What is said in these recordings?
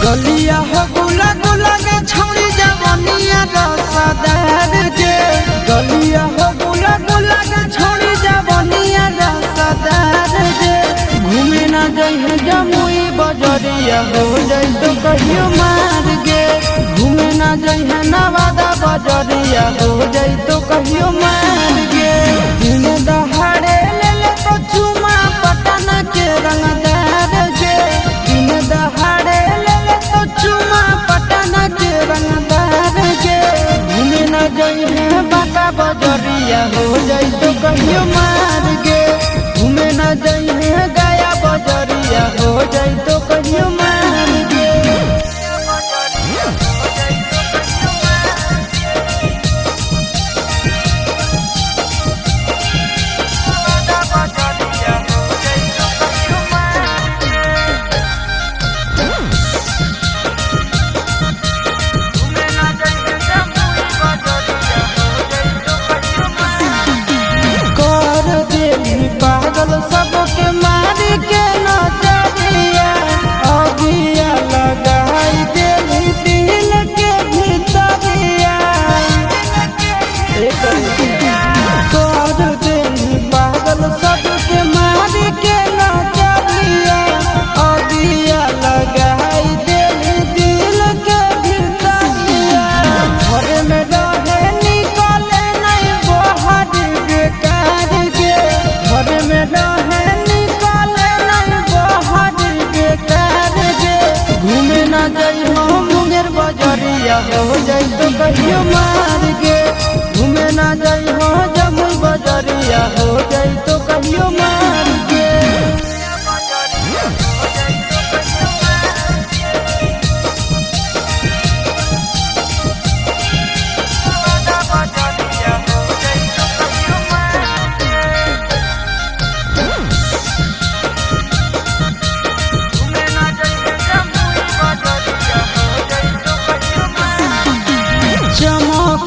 गलिया हो गुला गुला के छौड़ी जवनिया रसदार के गलिया हो गुला गुला के छौड़ी जवनिया रसदार के घूमे ना जइहे जमुई बजरिया हो जाई तो कहियो मार गे घूमे ना जइहे नवादा बजरिया हो जाई तो कहियो मार गे दिन दहाड़े ले ले तो चुमा पटना के रंगदार के दिन दहाड़े ले ले तो चुमा पटना के रंगदार के घूमे ना जइहे बाटा बजरिया हो जाई तो कहियो मार गे घूमे ना जइहे गया बजरिया हो जाई तो कहियो मार गे पागल सबके मार के नजरिया अगिया लगाई देली दिल के भीतरिया कर देली पागल सबके मार के नजरिया अगिया लगाई देली दिल के भीतरिया घर में रहे निकले नहीं बाहर बेकार के घर में रहे निकले नहीं बाहर बेकार के घूमे ना जाई हम मुंगेर बजरिया हो जाई तो कहियो मार गे घूमे ना जाई हो जमुई बजरिया हो जाई तो कहियो मार गे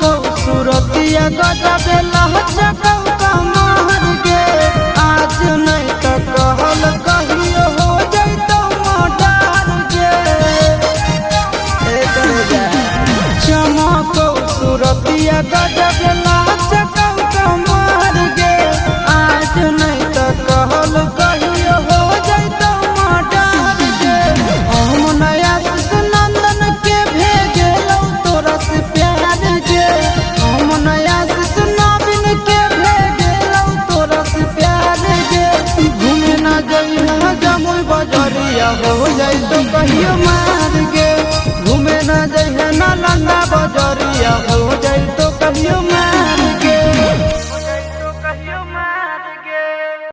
सूरतिया गजब लहचकौ कमर गे आज नहीं तो कहल कहियो हो जैतौ मर्डर गे चमकौ सूरतिया गजब लहचकौ कमर गे आज नहीं तो कहल कहियो हो जैतौ मर्डर गे हम नया नंदन के भेजलौ तोरा से प्यार गे नया नवीन के भेजलौ तोरा से प्यार गे घूमे ना जइहे जमुई बजरिया हो जाई तो कहियो मार गे घूमे ना जइहे नालंदा बजरिया हो जाई तो कहियो मार